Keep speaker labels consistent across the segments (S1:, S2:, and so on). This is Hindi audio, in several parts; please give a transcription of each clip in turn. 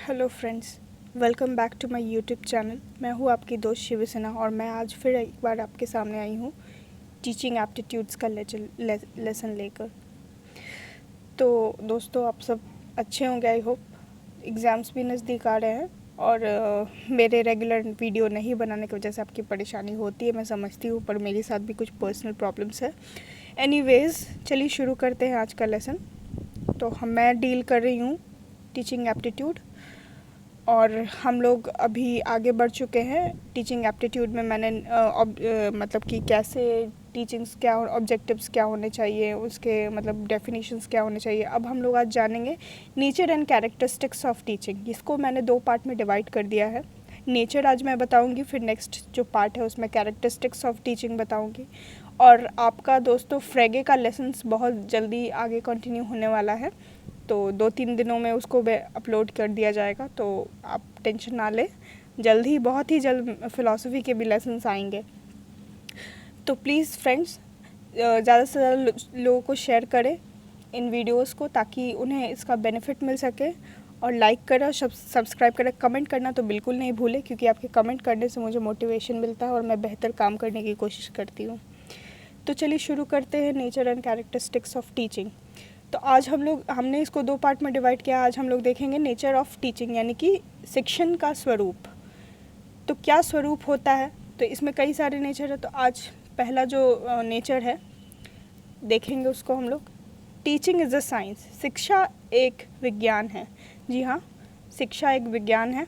S1: Hello friends, welcome back to my YouTube channel. मैं हूँ आपकी दोस्त शिवसेना और मैं आज फिर एक बार आपके सामने आई हूँ टीचिंग एप्टीट्यूड्स का लेसन लेकर। तो दोस्तों, आप सब अच्छे होंगे आई होप। एग्ज़ाम्स भी नज़दीक आ रहे हैं और मेरे रेगुलर वीडियो नहीं बनाने की वजह से आपकी परेशानी होती है, मैं समझती हूँ, पर मेरे साथ भी कुछ पर्सनल प्रॉब्लम्स है। एनीवेज़, चलिए शुरू करते हैं आज का लेसन। तो मैं डील कर रही हूँ टीचिंग एप्टीट्यूड और हम लोग अभी आगे बढ़ चुके हैं टीचिंग एप्टीट्यूड में। मैंने मतलब कि कैसे टीचिंग्स क्या और ऑब्जेक्टिव्स क्या होने चाहिए, उसके मतलब डेफिनेशंस क्या होने चाहिए। अब हम लोग आज जानेंगे nature and characteristics of teaching. इसको मैंने 2 पार्ट में डिवाइड कर दिया है। नेचर आज मैं बताऊंगी, फिर नेक्स्ट जो पार्ट है उसमें कैरेक्टरिस्टिक्स ऑफ टीचिंग बताऊंगी। और आपका दोस्तों फ्रेगे का लेसन्स बहुत जल्दी आगे कंटिन्यू होने वाला है, तो 2-3 दिनों में उसको अपलोड कर दिया जाएगा, तो आप टेंशन ना लें। जल्द ही, बहुत ही जल्द फ़िलासफ़ी के भी लेसन्स आएंगे। तो प्लीज़ फ्रेंड्स, ज़्यादा से ज़्यादा लोगों को शेयर करें इन वीडियोस को, ताकि उन्हें इसका बेनिफिट मिल सके। और लाइक करें, सब्सक्राइब करें, कमेंट करना तो बिल्कुल नहीं भूलें, क्योंकि आपके कमेंट करने से मुझे मोटिवेशन मिलता है और मैं बेहतर काम करने की कोशिश करती हूँ। तो चलिए शुरू करते हैं nature and characteristics of teaching. तो आज हमने इसको 2 पार्ट में डिवाइड किया। आज हम लोग देखेंगे नेचर ऑफ टीचिंग, यानी कि शिक्षण का स्वरूप। तो क्या स्वरूप होता है, तो इसमें कई सारे नेचर है। तो आज पहला जो नेचर है देखेंगे उसको हम लोग। Teaching is a science. शिक्षा एक विज्ञान है। जी हाँ, शिक्षा एक विज्ञान है।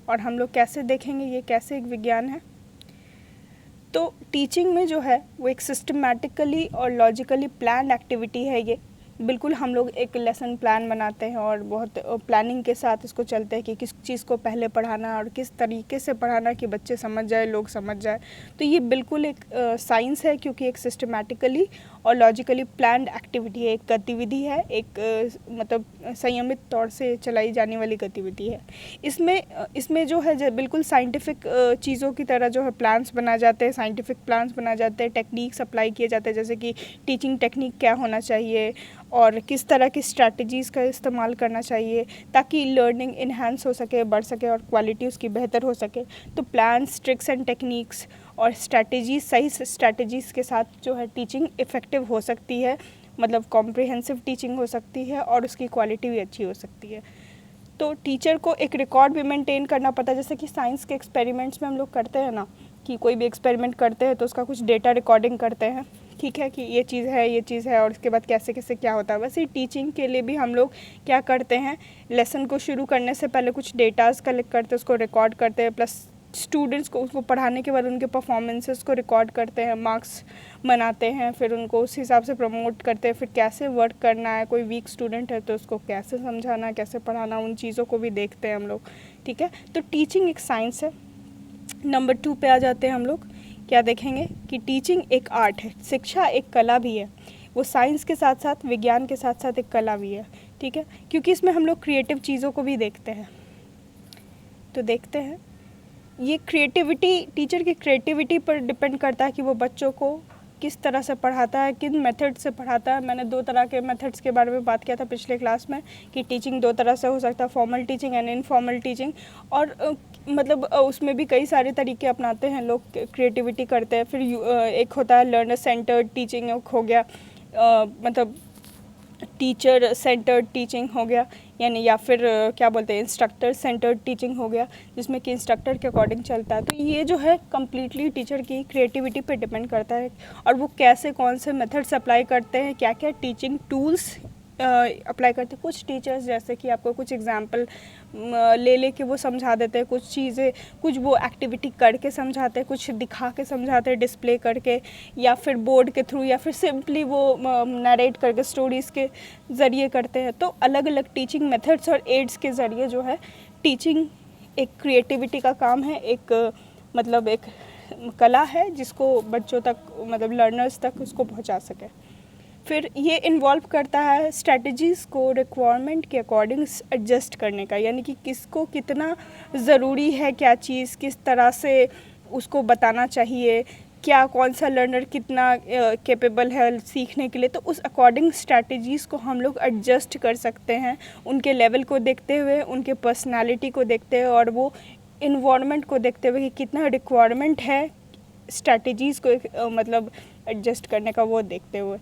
S1: और हम लोग कैसे देखेंगे ये कैसे एक विज्ञान है। तो टीचिंग में जो है वो एक सिस्टमैटिकली और लॉजिकली प्लान्ड एक्टिविटी है। ये बिल्कुल हम लोग एक लेसन प्लान बनाते हैं और बहुत प्लानिंग के साथ इसको चलते हैं कि किस चीज़ को पहले पढ़ाना और किस तरीके से पढ़ाना कि बच्चे समझ जाए, लोग समझ जाए। तो ये बिल्कुल एक साइंस है, क्योंकि एक सिस्टमैटिकली और लॉजिकली प्लान्ड एक्टिविटी है, एक गतिविधि है, एक मतलब संयमित तौर से चलाई जाने वाली गतिविधि है। इसमें जो है बिल्कुल साइंटिफिक चीज़ों की तरह जो है प्लान्स बनाए जाते हैं, साइंटिफिक प्लान्स बनाए जाते हैं, टेक्निक्स अप्लाई किए जाते हैं, जैसे कि टीचिंग टेक्निक क्या होना चाहिए और किस तरह की स्ट्रैटेजीज़ का इस्तेमाल करना चाहिए ताकि लर्निंग इन्हांस हो सके, बढ़ सके और क्वालिटी उसकी बेहतर हो सके। तो प्लान्स, ट्रिक्स एंड टेक्निक्स और स्ट्रैटेजीज, सही स्ट्रैटेजीज़ के साथ जो है टीचिंग इफ़ेक्टिव हो सकती है, मतलब कॉम्प्रिहेंसिव टीचिंग हो सकती है और उसकी क्वालिटी भी अच्छी हो सकती है। तो टीचर को एक रिकॉर्ड भी मेंटेन करना पड़ता है, जैसे कि साइंस के एक्सपेरिमेंट्स में हम लोग करते हैं ना, कि कोई भी एक्सपेरिमेंट करते हैं तो उसका कुछ डेटा रिकॉर्डिंग करते हैं, ठीक है, कि ये चीज़ है और उसके बाद कैसे कैसे क्या होता है। वैसे ही टीचिंग के लिए भी हम लोग क्या करते हैं, लेसन को शुरू करने से पहले कुछ डेटाज कलेक्ट करते हैं, उसको रिकॉर्ड करते हैं, प्लस स्टूडेंट्स को उसको पढ़ाने के बाद उनके परफॉर्मेंसेस को रिकॉर्ड करते हैं, मार्क्स बनाते हैं, फिर उनको उस हिसाब से प्रमोट करते हैं, फिर कैसे वर्क करना है, कोई वीक स्टूडेंट है तो उसको कैसे समझाना, कैसे पढ़ाना, उन चीज़ों को भी देखते हैं हम लोग, ठीक है। तो टीचिंग एक साइंस है। नंबर 2 पे आ जाते हैं हम लोग। क्या देखेंगे कि टीचिंग एक आर्ट है, शिक्षा एक कला भी है। वो साइंस के साथ साथ, विज्ञान के साथ साथ एक कला भी है, ठीक है, क्योंकि इसमें हम लोग क्रिएटिव चीज़ों को भी देखते हैं। तो देखते हैं, ये क्रिएटिविटी, टीचर की क्रिएटिविटी पर डिपेंड करता है कि वो बच्चों को किस तरह से पढ़ाता है, किन मेथड से पढ़ाता है। मैंने 2 तरह के मेथड्स के बारे में बात किया था पिछले क्लास में, कि टीचिंग 2 तरह से हो सकता है, formal teaching and informal teaching. और मतलब उसमें भी कई सारे तरीके अपनाते हैं लोग, क्रिएटिविटी करते हैं। फिर एक होता है लर्नर सेंटर्ड टीचिंग, हो गया मतलब टीचर सेंटर्ड टीचिंग हो गया, यानी या फिर क्या बोलते हैं इंस्ट्रक्टर सेंटर्ड टीचिंग हो गया, जिसमें कि इंस्ट्रक्टर के अकॉर्डिंग चलता है। तो ये जो है कम्प्लीटली टीचर की क्रिएटिविटी पे डिपेंड करता है, और वो कैसे, कौन से मेथड्स अप्लाई करते हैं, क्या क्या टीचिंग टूल्स अप्लाई करते हैं। कुछ टीचर्स जैसे कि आपको कुछ एग्जांपल ले के वो समझा देते हैं, कुछ चीज़ें, कुछ वो एक्टिविटी करके समझाते हैं, कुछ दिखा के समझाते हैं डिस्प्ले करके, या फिर बोर्ड के थ्रू, या फिर सिंपली वो नरेट करके स्टोरीज़ के ज़रिए करते हैं। तो अलग अलग टीचिंग मेथड्स और एड्स के ज़रिए जो है टीचिंग एक क्रिएटिविटी का काम है, एक मतलब एक कला है जिसको बच्चों तक, मतलब लर्नर्स तक उसको पहुंचा सके। फिर ये इन्वॉल्व करता है स्ट्रैटेजीज़ को रिक्वायरमेंट के अकॉर्डिंग एडजस्ट करने का, यानी कि किसको कितना ज़रूरी है क्या चीज़, किस तरह से उसको बताना चाहिए, क्या कौन सा लर्नर कितना कैपेबल है सीखने के लिए, तो उस अकॉर्डिंग स्ट्रैटेजीज़ को हम लोग एडजस्ट कर सकते हैं उनके लेवल को देखते हुए, उनके पर्सनालिटी को देखते हुए और वो इन्वायरमेंट को देखते हुए कि कितना रिक्वायरमेंट है स्ट्रैटेजीज़ को मतलब एडजस्ट करने का, वो देखते हुए।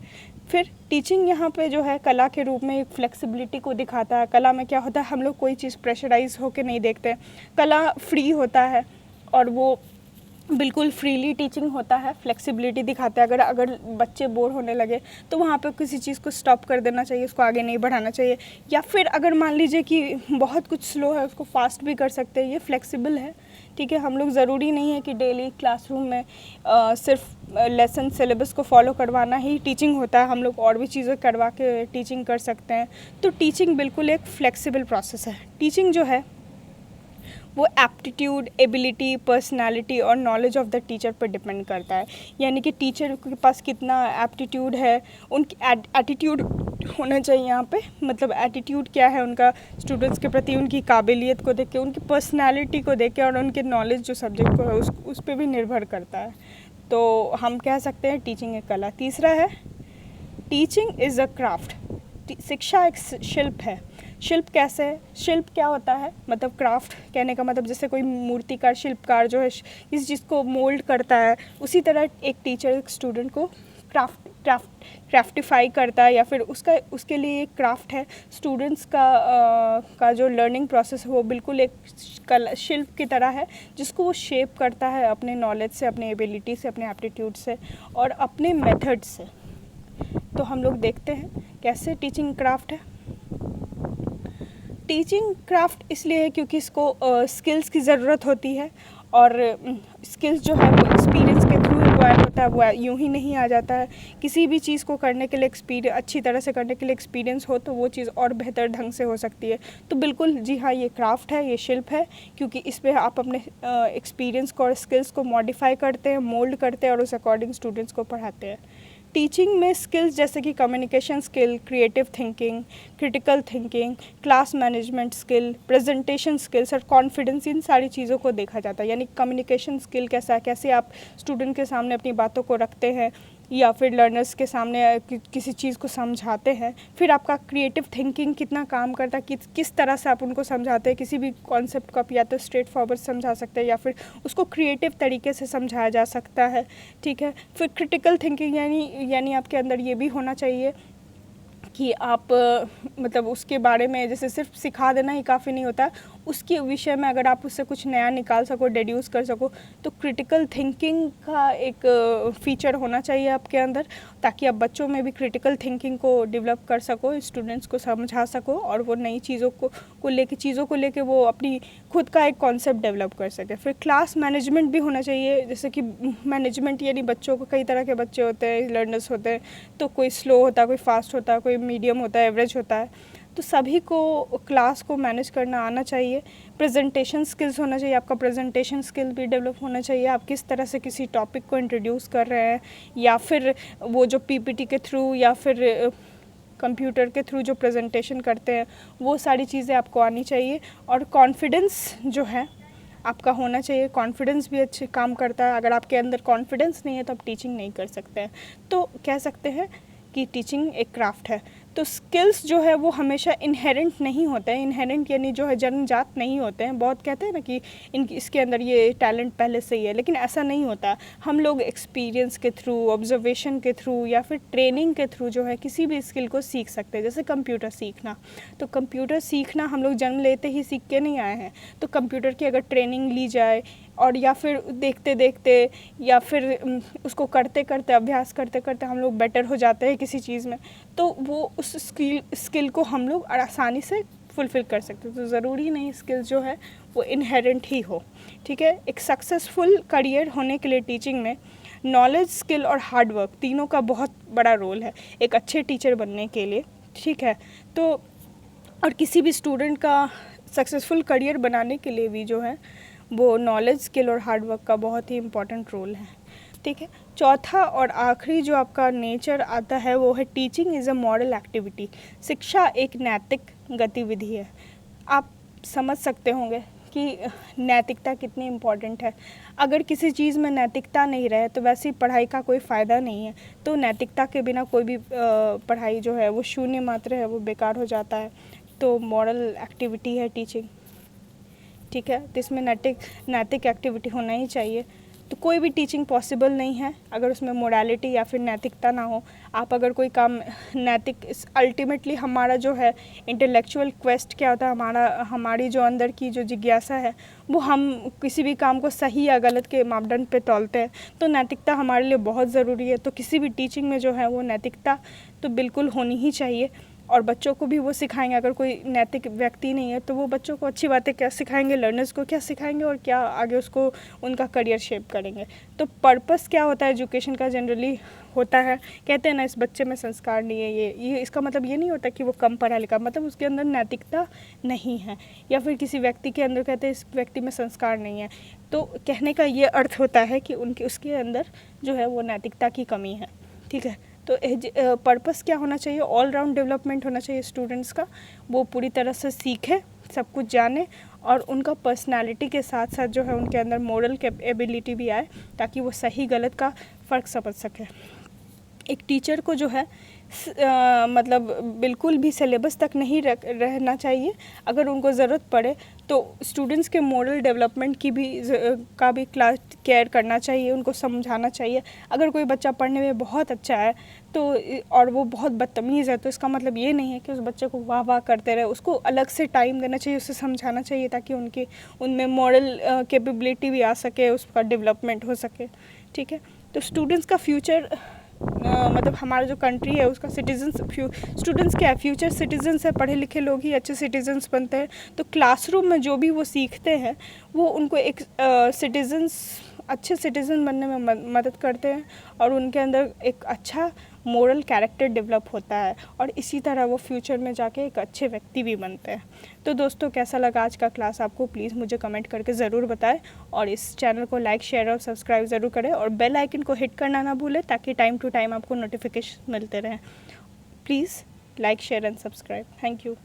S1: फिर टीचिंग यहाँ पे जो है कला के रूप में एक फ्लेक्सिबिलिटी को दिखाता है। कला में क्या होता है, हम लोग कोई चीज़ प्रेशराइज होके नहीं देखते, कला फ्री होता है और वो बिल्कुल फ्रीली टीचिंग होता है, फ्लेक्सिबिलिटी दिखाता है। अगर बच्चे बोर होने लगे तो वहाँ पे किसी चीज़ को स्टॉप कर देना चाहिए, उसको आगे नहीं बढ़ाना चाहिए। या फिर अगर मान लीजिए कि बहुत कुछ स्लो है, उसको फास्ट भी कर सकते हैं, ये फ्लेक्सिबल है, ठीक है। हम लोग ज़रूरी नहीं है कि डेली क्लासरूम में सिर्फ लेसन सिलेबस को फॉलो करवाना ही टीचिंग होता है, हम लोग और भी चीज़ें करवा के टीचिंग कर सकते हैं। तो टीचिंग बिल्कुल एक फ्लेक्सिबल प्रोसेस है। टीचिंग जो है वो एप्टीट्यूड, एबिलिटी, पर्सनालिटी और नॉलेज ऑफ द टीचर पर डिपेंड करता है। यानी कि टीचर के पास कितना एप्टीट्यूड है, उनकी एटीट्यूड होना चाहिए यहाँ पे, मतलब एटीट्यूड क्या है उनका स्टूडेंट्स के प्रति, उनकी काबिलियत को देख के, उनकी पर्सनालिटी को देख के और उनके नॉलेज जो सब्जेक्ट को है उस पर भी निर्भर करता है। तो हम कह सकते हैं टीचिंग एक कला। तीसरा है टीचिंग इज़ अ क्राफ्ट। शिक्षा एक शिल्प है। शिल्प कैसे है, शिल्प क्या होता है, मतलब क्राफ्ट कहने का मतलब जैसे कोई मूर्तिकार, शिल्पकार जो है इस चीज़ को मोल्ड करता है, उसी तरह एक टीचर एक स्टूडेंट को क्राफ्टिफाई करता है, या फिर उसके लिए एक क्राफ्ट है। स्टूडेंट्स का जो लर्निंग प्रोसेस है वो बिल्कुल एक शिल्प की तरह है, जिसको वो शेप करता है अपने नॉलेज से, अपने एबिलिटी से, अपने एप्टीट्यूड से और अपने मेथड से। तो हम लोग देखते हैं कैसे टीचिंग क्राफ्ट है। टीचिंग क्राफ्ट इसलिए है क्योंकि इसको स्किल्स की ज़रूरत होती है और स्किल्स जो है वो एक्सपीरियंस के थ्रू एक्वायर होता है, वो यूं ही नहीं आ जाता है। किसी भी चीज़ को करने के लिए अच्छी तरह से करने के लिए एक्सपीरियंस हो तो वो चीज़ और बेहतर ढंग से हो सकती है। तो बिल्कुल जी हाँ, ये क्राफ्ट है, ये शिल्प है, क्योंकि इस पर आप अपने एक्सपीरियंस को और स्किल्स को मॉडिफाई करते हैं, मोल्ड करते हैं और उस अकॉर्डिंग स्टूडेंट्स को पढ़ाते हैं। टीचिंग में स्किल्स जैसे कि communication skill, creative thinking, critical thinking, class management skill, presentation skills और कॉन्फिडेंस, इन सारी चीज़ों को देखा जाता है। यानी कम्युनिकेशन स्किल कैसा है, कैसे आप स्टूडेंट के सामने अपनी बातों को रखते हैं या फिर लर्नर्स के सामने किसी चीज़ को समझाते हैं। फिर आपका क्रिएटिव थिंकिंग कितना काम करता है, किस तरह से आप उनको समझाते हैं। किसी भी कॉन्सेप्ट को आप या तो स्ट्रेट फॉरवर्ड समझा सकते हैं या फिर उसको क्रिएटिव तरीके से समझाया जा सकता है, ठीक है। फिर क्रिटिकल थिंकिंग यानी आपके अंदर ये भी होना चाहिए कि आप मतलब उसके बारे में जैसे सिर्फ सिखा देना ही काफ़ी नहीं होता, उसके विषय में अगर आप उससे कुछ नया निकाल सको, डेड्यूस कर सको, तो क्रिटिकल थिंकिंग का एक फीचर होना चाहिए आपके अंदर, ताकि आप बच्चों में भी क्रिटिकल थिंकिंग को डेवलप कर सको, स्टूडेंट्स को समझा सको और वो नई चीज़ों को लेके वो अपनी खुद का एक कॉन्सेप्ट डेवलप कर सके। फिर क्लास मैनेजमेंट भी होना चाहिए, जैसे कि मैनेजमेंट यानी बच्चों को, कई तरह के बच्चे होते हैं, लर्नर्स होते हैं, तो कोई स्लो होता है, कोई फास्ट होता है, कोई मीडियम होता है, एवरेज होता है, तो सभी को क्लास को मैनेज करना आना चाहिए। प्रेजेंटेशन स्किल्स होना चाहिए, आपका प्रेजेंटेशन स्किल भी डेवलप होना चाहिए। आप किस तरह से किसी टॉपिक को इंट्रोड्यूस कर रहे हैं, या फिर वो जो पीपीटी के थ्रू या फिर कंप्यूटर के थ्रू जो प्रेजेंटेशन करते हैं, वो सारी चीज़ें आपको आनी चाहिए। और कॉन्फिडेंस जो है आपका होना चाहिए, कॉन्फिडेंस भी अच्छे काम करता है। अगर आपके अंदर कॉन्फिडेंस नहीं है तो आप टीचिंग नहीं कर सकते हैं। तो कह सकते हैं कि टीचिंग एक क्राफ्ट है। तो स्किल्स जो है वो हमेशा इनहेरेंट नहीं होते हैं, इनहेरेंट यानी जो है जन्मजात नहीं होते हैं। बहुत कहते हैं ना कि इसके अंदर ये टैलेंट पहले से ही है, लेकिन ऐसा नहीं होता। हम लोग एक्सपीरियंस के थ्रू, ऑब्जर्वेशन के थ्रू या फिर ट्रेनिंग के थ्रू जो है किसी भी स्किल को सीख सकते हैं। जैसे कंप्यूटर सीखना, तो कंप्यूटर सीखना हम लोग जन्म लेते ही सीख के नहीं आए हैं। तो कंप्यूटर की अगर ट्रेनिंग ली जाए और या फिर देखते देखते या फिर उसको करते करते, अभ्यास करते करते हम लोग बेटर हो जाते हैं किसी चीज़ में, तो वो उस स्किल को हम लोग आसानी से फुलफ़िल कर सकते हैं। तो ज़रूरी नहीं स्किल जो है वो इनहेरेंट ही हो, ठीक है। एक सक्सेसफुल करियर होने के लिए टीचिंग में नॉलेज, स्किल और हार्ड वर्क तीनों का बहुत बड़ा रोल है एक अच्छे टीचर बनने के लिए, ठीक है। तो और किसी भी स्टूडेंट का सक्सेसफुल करियर बनाने के लिए भी जो है वो नॉलेज, स्किल और हार्ड वर्क का बहुत ही इम्पॉर्टेंट रोल है, ठीक है। चौथा और आखिरी जो आपका नेचर आता है वो है teaching is a moral activity. शिक्षा एक नैतिक गतिविधि है। आप समझ सकते होंगे कि नैतिकता कितनी इम्पॉर्टेंट है। अगर किसी चीज़ में नैतिकता नहीं रहे तो वैसी पढ़ाई का कोई फ़ायदा नहीं है। तो नैतिकता के बिना कोई भी पढ़ाई जो है वो शून्य मात्र है, वो बेकार हो जाता है। तो मॉरल एक्टिविटी है टीचिंग, ठीक है, तो इसमें नैतिक एक्टिविटी होना ही चाहिए। तो कोई भी टीचिंग पॉसिबल नहीं है अगर उसमें मोरालिटी या फिर नैतिकता ना हो। आप अगर कोई काम नैतिक, अल्टीमेटली हमारा जो है इंटेलेक्चुअल क्वेस्ट क्या होता है, हमारी जो अंदर की जो जिज्ञासा है वो हम किसी भी काम को सही या गलत के मापदंड पे तौलते हैं। तो नैतिकता हमारे लिए बहुत ज़रूरी है। तो किसी भी टीचिंग में जो है वो नैतिकता तो बिल्कुल होनी ही चाहिए। और बच्चों को भी वो सिखाएंगे। अगर कोई नैतिक व्यक्ति नहीं है तो वो बच्चों को अच्छी बातें क्या सिखाएंगे, लर्नर्स को क्या सिखाएंगे और क्या आगे उसको उनका करियर शेप करेंगे। तो पर्पस क्या होता है एजुकेशन का, जनरली होता है, कहते हैं ना इस बच्चे में संस्कार नहीं है, ये इसका मतलब ये नहीं होता कि वो कम पढ़ा लिखा, मतलब उसके अंदर नैतिकता नहीं है। या फिर किसी व्यक्ति के अंदर कहते हैं इस व्यक्ति में संस्कार नहीं है, तो कहने का ये अर्थ होता है कि उसके अंदर जो है वो नैतिकता की कमी है, ठीक है। तो पर्पस क्या होना चाहिए, ऑल राउंड डेवलपमेंट होना चाहिए स्टूडेंट्स का। वो पूरी तरह से सीखे, सब कुछ जाने और उनका पर्सनालिटी के साथ साथ जो है उनके अंदर मोरल एबिलिटी भी आए, ताकि वो सही गलत का फ़र्क समझ सके। एक टीचर को जो है मतलब बिल्कुल भी सिलेबस तक नहीं रहना चाहिए। अगर उनको ज़रूरत पड़े तो स्टूडेंट्स के मोरल डेवलपमेंट की भी क्लास केयर करना चाहिए, उनको समझाना चाहिए। अगर कोई बच्चा पढ़ने में बहुत अच्छा है तो और वो बहुत बदतमीज़ है तो इसका मतलब ये नहीं है कि उस बच्चे को वाह वाह करते रहे। उसको अलग से टाइम देना चाहिए, उसे समझाना चाहिए ताकि उनमें मॉरल कैपेबिलिटी भी आ सके, उसका डेवलपमेंट हो सके, ठीक है। तो स्टूडेंट्स का फ्यूचर मतलब हमारा जो कंट्री है उसका स्टूडेंट्स क्या है, फ्यूचर सिटीजन्स है। पढ़े लिखे लोग ही अच्छे सिटीजन्स बनते हैं। तो क्लासरूम में जो भी वो सीखते हैं वो उनको एक अच्छे सिटीज़न बनने में मदद करते हैं और उनके अंदर एक अच्छा मोरल कैरेक्टर डेवलप होता है और इसी तरह वो फ्यूचर में जाके एक अच्छे व्यक्ति भी बनते हैं। तो दोस्तों, कैसा लगा आज का क्लास आपको, प्लीज़ मुझे कमेंट करके ज़रूर बताएं और इस चैनल को लाइक शेयर और सब्सक्राइब ज़रूर करें और बेल आइकन को हिट करना ना भूलें ताकि टाइम टू टाइम आपको नोटिफिकेशन मिलते रहें। Please like share and subscribe. Thank you.